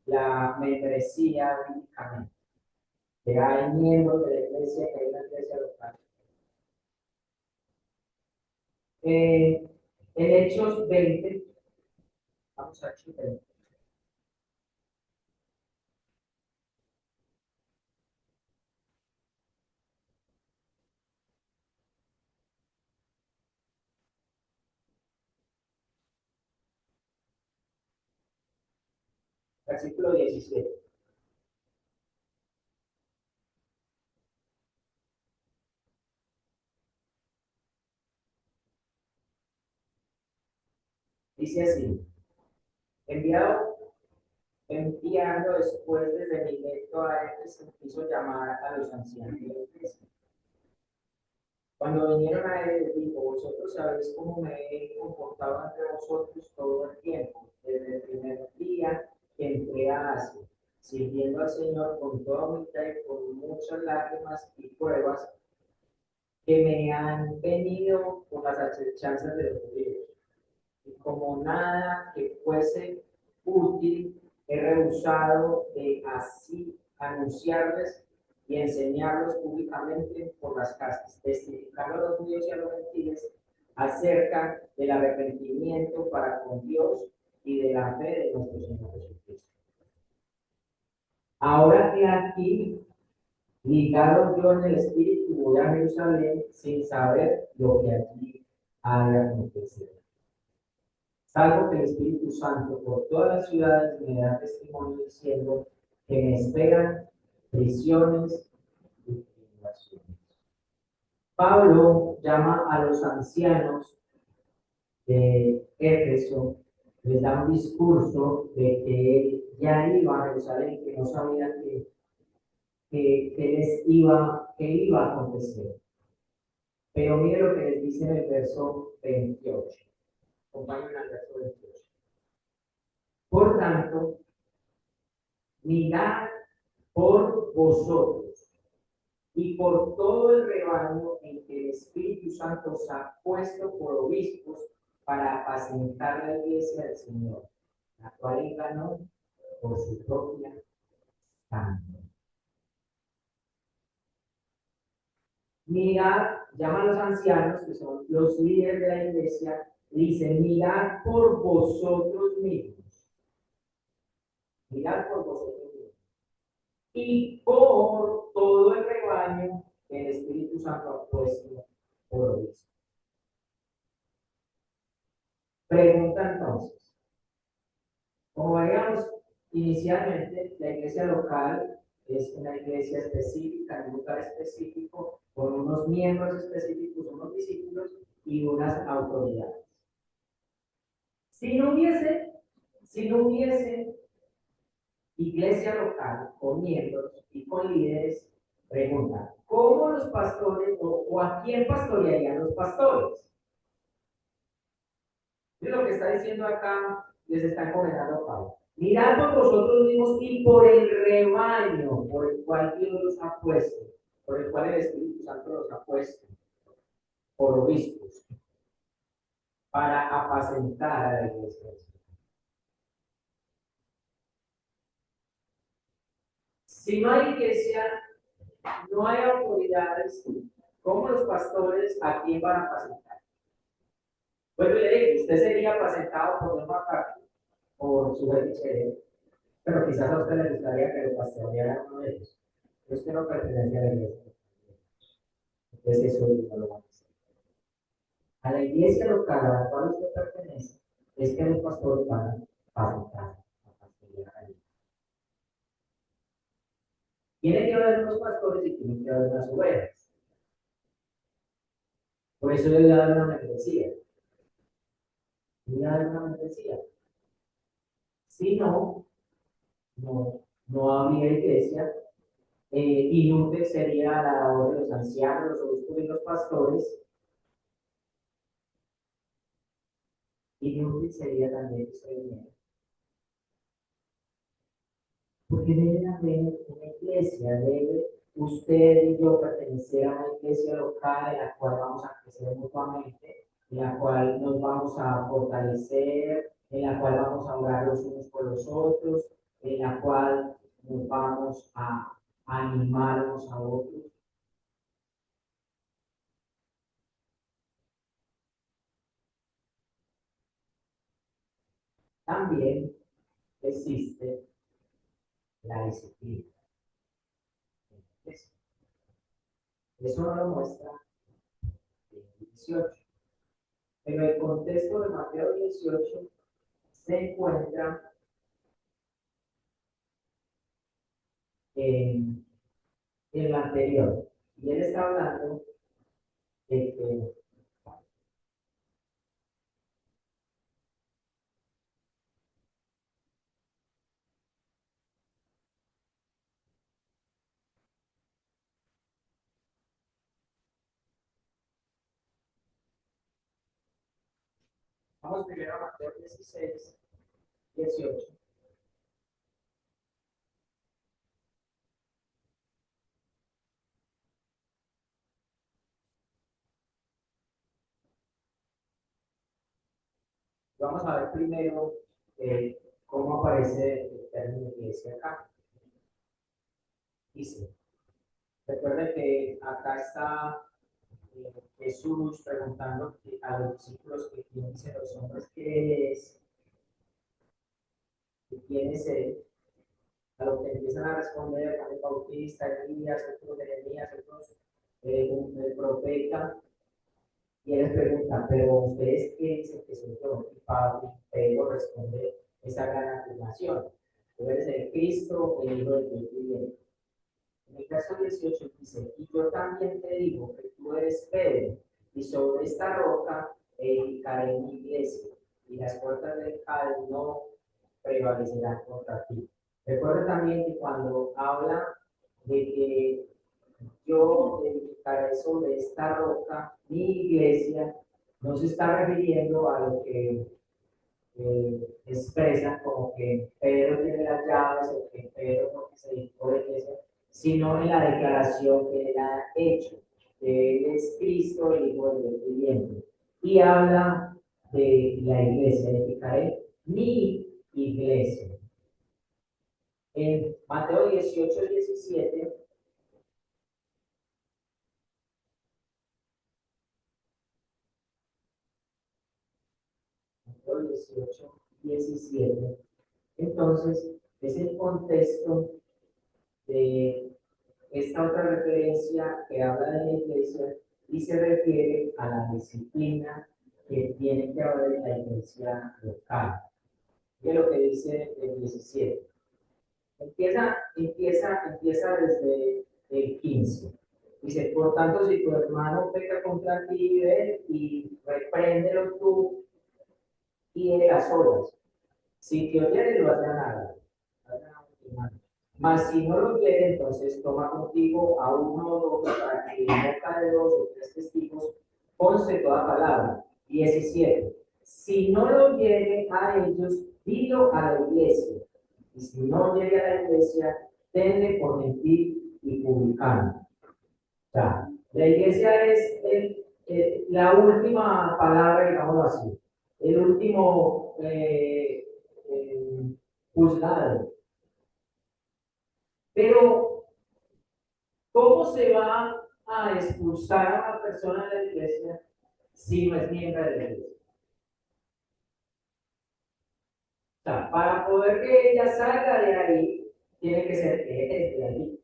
la membresía bíblicamente, que hay miembros de la iglesia, que hay una iglesia local. En Hechos 20, vamos a Hechos 20. Versículo 17. Dice así: enviando después desde Mileto a Éfeso, quiso llamar a los ancianos de la iglesia. Cuando vinieron a él, les dijo: vosotros sabéis cómo me he comportado entre vosotros todo el tiempo, desde el primer día que entré a Asia, sirviendo al Señor con toda humildad y con muchas lágrimas y pruebas que me han venido por las acechanzas de los judíos. Y como nada que fuese útil, he rehusado de así anunciarles y enseñarlos públicamente por las casas, testificando a los judíos y a los gentiles acerca del arrepentimiento para con Dios y de la fe de nuestro Señor Jesucristo. Ahora que aquí, ligado yo en el Espíritu, voy a Jerusalén sin saber lo que allí haya acontecido. Salvo que el Espíritu Santo por todas las ciudades me da testimonio diciendo que me esperan prisiones y tribulaciones. Pablo llama a los ancianos de Éfeso, les da un discurso de que él ya iba a Jerusalén, que no sabía que iba a acontecer. Pero mire lo que les dice en el verso 28. Acompáñenme al verso 28. Por tanto, mirad por vosotros y por todo el rebaño en que el Espíritu Santo os ha puesto por obispos para apacentar la iglesia del Señor, la cual él ganó por su propia sangre. Mirad, llama a los ancianos, que son los líderes de la iglesia, dicen: mirad por vosotros mismos. Mirad por vosotros mismos. Y por todo el rebaño que el Espíritu Santo ha puesto por obispo. Pregunta entonces: como veíamos inicialmente, la iglesia local es una iglesia específica, en un lugar específico, con unos miembros específicos, unos discípulos y unas autoridades. Si no hubiese iglesia local con miembros y con líderes, pregunta: ¿cómo los pastores o a quién pastorearían los pastores? Y lo que está diciendo acá les está encomendando Pablo. Mirad por vosotros mismos y por el rebaño por el cual Dios los ha puesto, por el cual el Espíritu Santo los ha puesto, por obispos, para apacentar a la iglesia. Si no hay iglesia, no hay autoridades, como los pastores, ¿a quién van a apacentar? Pues le digo, usted sería apacentado por una parte, por su beneficio, pero quizás a usted le gustaría que lo pastoreara uno de ellos. Usted no pertenece a la iglesia. Entonces eso no lo va a hacer. A la iglesia local a la cual usted pertenece, es que los pastores van a apacentar, a pastorear ahí. Tiene que haber unos pastores y tiene que haber unas ovejas. Por eso le voy a dar una membresía. Le voy a dar una membresía. Si no, no habría iglesia Inútil sería la labor de los ancianos, los obispos y los pastores. Inútil sería también usted dinero. Porque deben haber una iglesia, debe usted y yo pertenecer a una iglesia local en la cual vamos a crecer mutuamente, en la cual nos vamos a fortalecer, en la cual vamos a orar los unos por los otros, en la cual nos vamos a animar unos a otros. También existe la disciplina. Eso no lo muestra el 18. Pero el contexto de Mateo 18 se encuentra en el anterior. Y él está hablando de que vamos primero a Mateo 16, 18. Vamos a ver primero cómo aparece el término iglesia acá. Dice, recuerden que acá está Jesús preguntando a los discípulos que quién dicen los hombres que es, que quién es él, a lo que empiezan a responder Juan el Bautista, Elías, otros Jeremías, otros el profeta, y él les pregunta, pero ustedes qué dicen que soy yo? Y Pedro responde esa gran afirmación: tú eres el Cristo, el Hijo del Dios viviente. En el verso 18 dice, y yo también te digo que tú eres Pedro, y sobre esta roca edificaré mi iglesia, y las puertas del Hades no prevalecerán contra ti. Recuerda también que cuando habla de que yo edificaré sobre esta roca mi iglesia, no se está refiriendo a lo que expresan como que Pedro tiene las llaves o que Pedro porque se dedicó a la iglesia, sino en la declaración que él ha hecho, que él es Cristo, el Hijo del Dios viviente. Y habla de la iglesia, edificaré mi iglesia. En Mateo 18, 17, Mateo 18, 17, entonces es el contexto de esta otra referencia que habla de la iglesia y se refiere a la disciplina que tiene que haber en la iglesia local. ¿Qué es lo que dice el 17? Empieza desde el 15. Dice, por tanto, si tu hermano peca contra ti, ve y repréndelo tú y en las horas. Si te oyere, lo hará nada. Mas si no lo quiere, entonces toma contigo a uno o dos para que en boca de dos o tres testigos conste toda palabra. 17. Si no lo llegue a ellos, dilo a la iglesia. Y si no llegue a la iglesia, tenle por mentir y publicano. O sea, la iglesia es la última palabra, digamos así, el último juzgado. Pero ¿cómo se va a expulsar a una persona de la iglesia si no es miembro de la iglesia? O sea, para poder que ella salga de ahí, tiene que ser que es de ahí.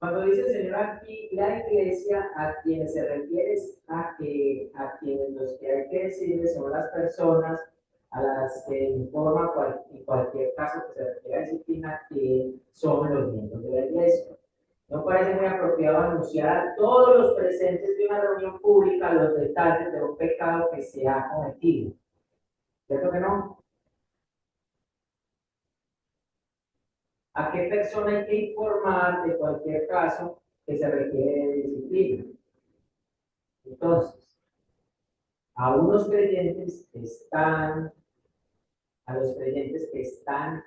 Cuando dice el Señor aquí, la iglesia, a quienes se refiere es a quienes los que hay que decirle son las personas a las que informa en cualquier caso que se refiere a disciplina, que son los miembros de la iglesia. No parece muy apropiado anunciar a todos los presentes de una reunión pública los detalles de un pecado que se ha cometido. ¿Cierto que no? ¿A qué persona hay que informar de cualquier caso que se requiere de disciplina? Entonces, a unos creyentes que están, a los creyentes que están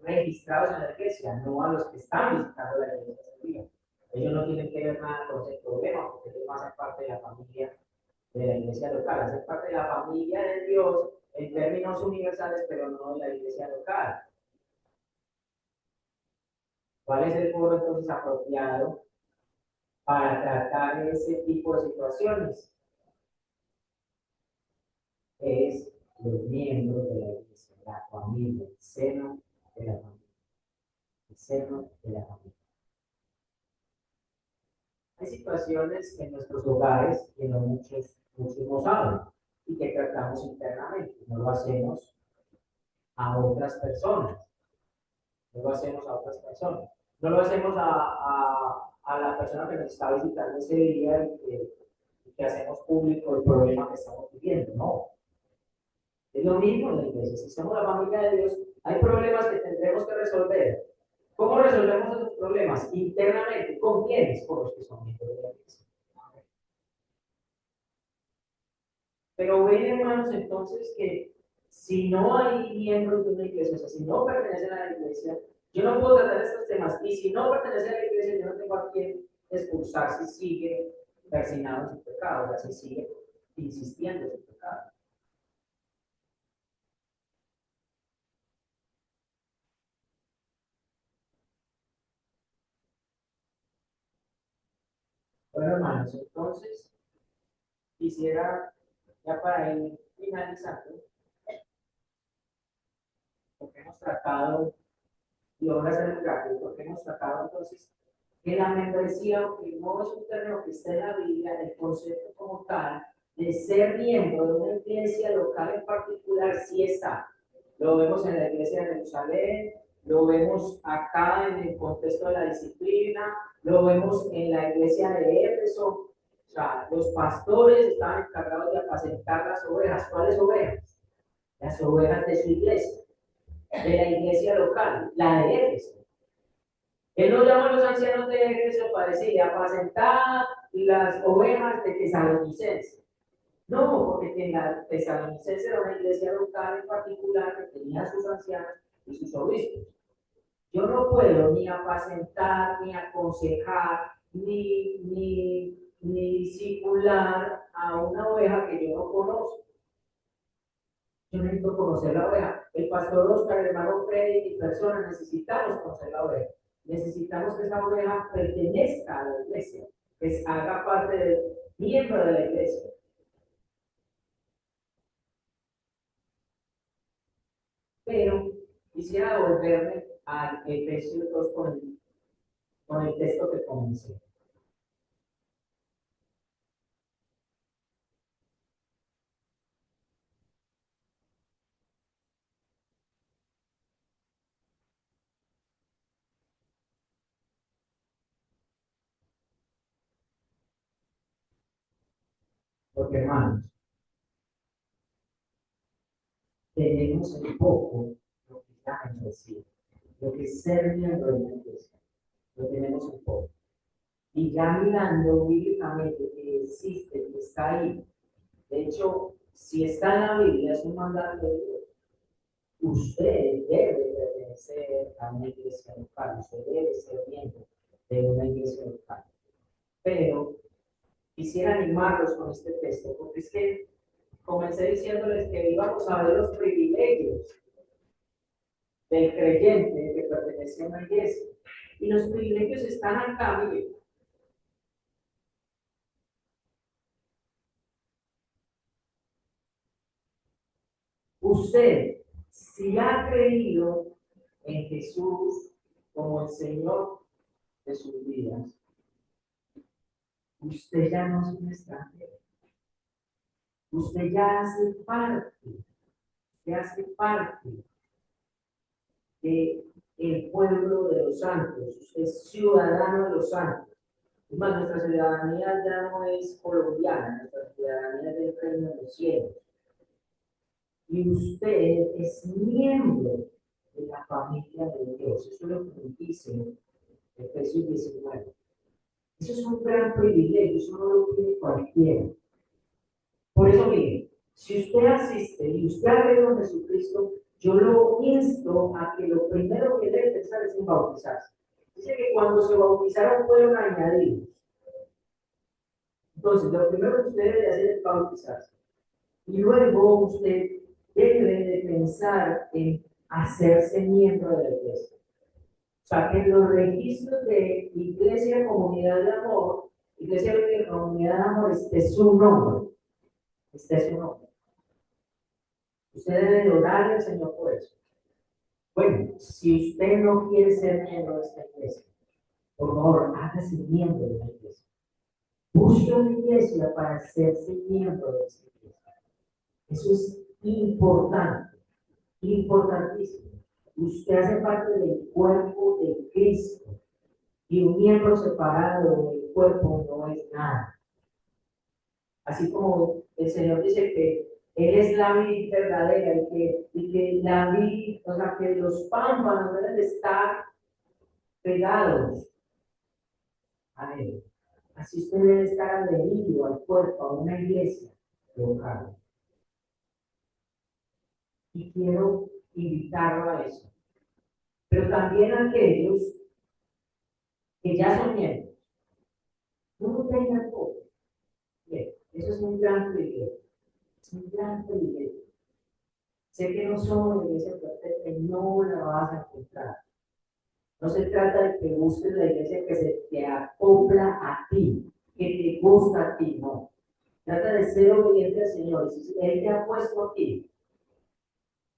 registrados en la iglesia, no a los que están visitando la iglesia. Ellos no tienen que ver nada con ese problema, porque ellos no hacen parte de la familia de la iglesia local, hacen parte de la familia de Dios en términos universales, pero no de la iglesia local. ¿Cuál es el foro entonces apropiado para tratar ese tipo de situaciones? Es los miembros de la iglesia, la familia, el seno de la familia, el seno de la familia. Hay situaciones en nuestros hogares que no muchos no saben y que tratamos internamente, no lo hacemos a otras personas, no lo hacemos a otras personas, no lo hacemos a la persona que nos está visitando ese día y que hacemos público el problema que estamos viviendo, no. Es lo mismo en la iglesia, si somos la familia de Dios, hay problemas que tendremos que resolver. ¿Cómo resolvemos esos problemas? Internamente, ¿con quiénes? Con los que son miembros de la iglesia. Pero ven, hermanos, entonces que si no hay miembros de una iglesia, o sea, si no pertenecen a la iglesia, yo no puedo tratar estos temas. Y si no pertenece a la iglesia, yo no tengo a quién expulsar si sigue persignado en su pecado, o sea, si sigue insistiendo en su pecado. Bueno, hermanos, entonces quisiera, ya para ir finalizando, porque hemos tratado, y lo voy a hacer muy rápido, porque hemos tratado entonces que la membresía, aunque no es un término que está en la Biblia, el concepto como tal de ser miembro de una iglesia local en particular sí está. Lo vemos en la iglesia de Jerusalén, lo vemos acá en el contexto de la disciplina, lo vemos en la iglesia de Éfeso. O sea, los pastores estaban encargados de apacentar las ovejas. ¿Cuáles ovejas? Las ovejas de su iglesia, de la iglesia local, la de Éfeso. Él no llama a los ancianos de Éfeso para decirle apacentar las ovejas de Tesalonicense. No, porque la Tesalonicense era una iglesia local en particular que tenía a sus ancianos y sus obispos. Yo no puedo ni apacentar, ni aconsejar, ni discipular a una oveja que yo no conozco. Yo necesito conocer la oveja. El pastor Oscar, el hermano Freddy y personas necesitamos conocer la oveja. Necesitamos que esa oveja pertenezca a la iglesia, que haga parte del miembro de la iglesia. Pero quisiera volverme al Efesios 2 con el texto que comencé. Porque, hermanos, tenemos en poco lo que está en decir, lo que es ser miembro de la iglesia, lo tenemos en poco. Y ya mirando bíblicamente que existe, que está ahí, de hecho, si está en la Biblia, es un mandato de Dios. Usted debe pertenecer a una iglesia local, usted debe ser miembro de una iglesia local. Pero quisiera animarlos con este texto, porque es que comencé diciéndoles que íbamos a ver los privilegios del creyente que pertenece a una iglesia. Y los privilegios están acá, miren. Usted, si ha creído en Jesús como el Señor de sus vidas, usted ya no es un extranjero. Usted ya hace parte del pueblo de los santos. Usted es ciudadano de los santos. Es más, nuestra ciudadanía ya no es colombiana, nuestra ciudadanía es del reino de los cielos. Y usted es miembro de la familia de Dios. Eso es lo que nos dice Efesios 19. Eso es un gran privilegio, eso no lo tiene cualquiera. Por eso, mire, si usted asiste y usted ha creído en Jesucristo, yo lo insto a que lo primero que debe pensar es en bautizarse. Dice que cuando se bautizaron fueron añadidos. Entonces, lo primero que usted debe hacer es bautizarse. Y luego usted debe de pensar en hacerse miembro de la iglesia. O sea, que en los registros de Iglesia Comunidad de Amor, Iglesia Comunidad de Amor, esté su nombre. Esté su nombre. Usted debe de orarle al Señor por eso. Bueno, si usted no quiere ser miembro de esta iglesia, por favor, hágase miembro de la iglesia. Busque una iglesia para hacerse miembro de esta iglesia. Eso es importante, importantísimo. Usted hace parte del cuerpo de Cristo y un miembro separado del cuerpo no es nada. Así como el Señor dice que Él es la vid verdadera y que la vid, o sea, que los pámpanos deben de estar pegados a Él. Así usted debe estar adherido al cuerpo, a una iglesia local. Y quiero invitarlo a eso. Pero también a aquellos que ya son miembros. No tengan poco. Bien, eso es un gran privilegio. Es un gran privilegio. Sé que no somos la iglesia perfecta y no la vas a encontrar. No se trata de que busques la iglesia que se te acopla a ti, que te gusta a ti, no. Trata de ser obediente al Señor. Y si Él te ha puesto aquí,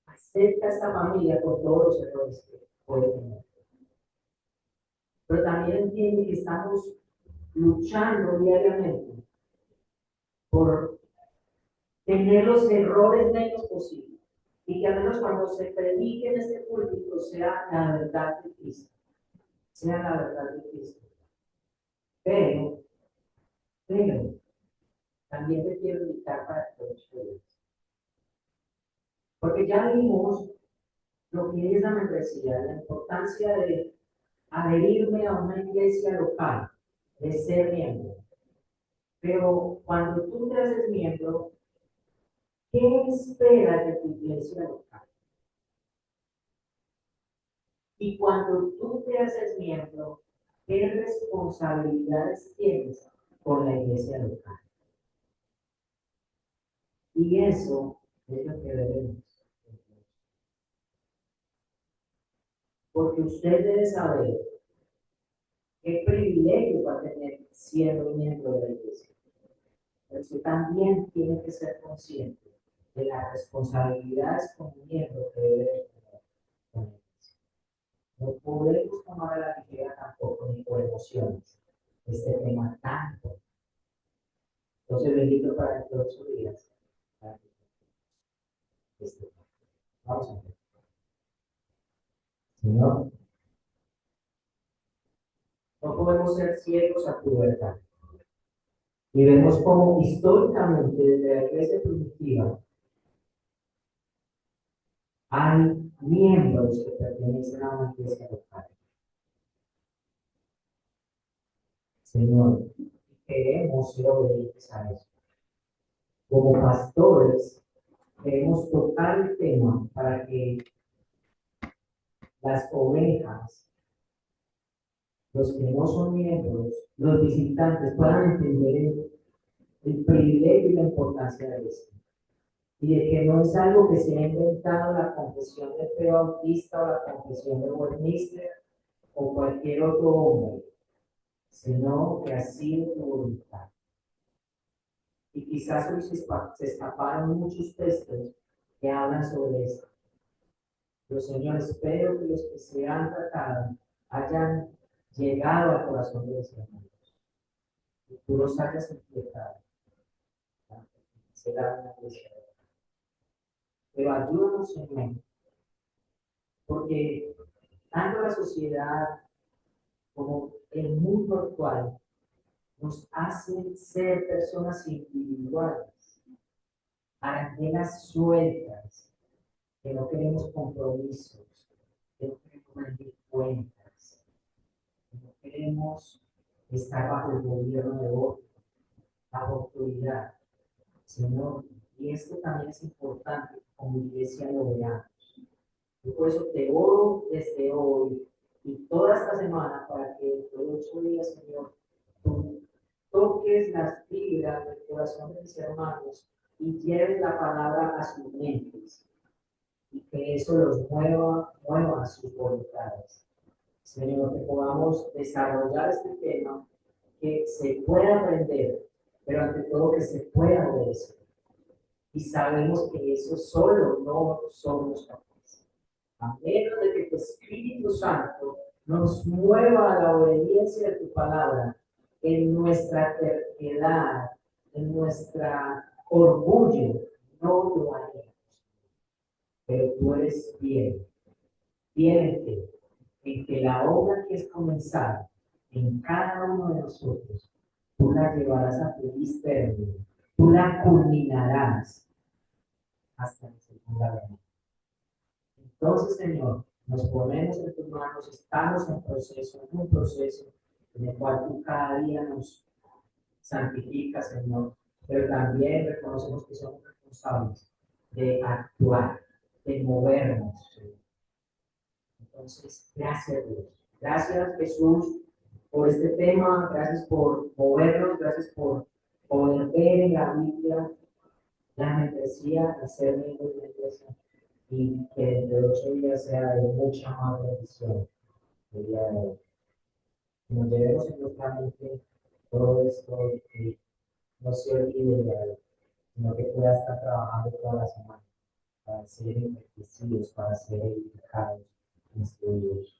acepta esta familia con todos los errores que puede tener. Pero también entiende que estamos luchando diariamente por tener los errores menos posibles y que al menos cuando se predique en este púlpito sea la verdad de Cristo. Sea la verdad de Cristo. Pero también te quiero invitar para que lo estudies. Porque ya vimos lo que es la membresía, la importancia de adherirme a una iglesia local, de ser miembro. Pero cuando tú te haces miembro, ¿qué esperas de tu iglesia local? Y cuando tú te haces miembro, ¿qué responsabilidades tienes con la iglesia local? Y eso es lo que debemos. Porque usted debe saber qué privilegio va a tener siendo miembro de la iglesia. Pero usted también tiene que ser consciente de las responsabilidades como miembro que debe tener con la iglesia. No podemos tomar a la ligera tampoco ni por emociones este tema tanto. Entonces, bendito para todos sus días. Vamos a ver. Señor, no podemos ser ciegos a tu verdad. Y vemos cómo históricamente desde la iglesia primitiva hay miembros que pertenecen a una iglesia local. Señor, queremos ser obedientes a eso. Como pastores, queremos tocar el tema para que las ovejas, los que no son miembros, los visitantes puedan entender el privilegio y la importancia de esto. Y de que no es algo que se ha inventado la confesión de fe bautista o la confesión de Westminster o cualquier otro hombre, sino que ha sido tu voluntad. Y quizás hoy se escaparon muchos textos que hablan sobre esto. Pero Señor, espero que los que se han tratado hayan llegado al corazón de los hermanos. Y tú los hayas inquietado. Será una iglesia. Pero ayúdanos, Señor, porque tanto la sociedad como el mundo actual nos hacen ser personas individuales, arandelas sueltas, que no queremos compromisos, que no queremos rendir cuentas, que no queremos estar bajo el gobierno de otro, bajo autoridad, Señor. Y esto también es importante, como iglesia lo veamos. Y por eso te oro desde hoy y toda esta semana para que dentro de 8 días, Señor, tú toques las fibras del corazón de mis hermanos y lleves la palabra a sus mentes y que eso los mueva a sus voluntades. Señor, que podamos desarrollar este tema, que se pueda aprender, pero ante todo que se pueda obedecer. Y sabemos que eso solo no somos capaces. A menos de que tu Espíritu Santo nos mueva a la obediencia de tu palabra, en nuestra terquedad, en nuestra orgullo, no lo haremos. Pero tú eres fiel en que la obra que es comenzada en cada uno de nosotros, tú la llevarás a feliz término, tú la culminarás hasta la segunda venida. Entonces, Señor, nos ponemos en tus manos, estamos en un proceso en el cual tú cada día nos santificas, Señor, pero también reconocemos que somos responsables de actuar, de movernos, Señor. Entonces, gracias Dios. Gracias Jesús por este tema, gracias por movernos, gracias por poder ver en la Biblia la membresía y ser miembros de la iglesia y que dentro de 8 días sea de mucha más bendición el día de hoy. Nos llevemos en nuestra mente todo esto y no se olvide de hoy, sino que pueda estar trabajando toda la semana para ser enriquecidos, para ser edificados, instruidos.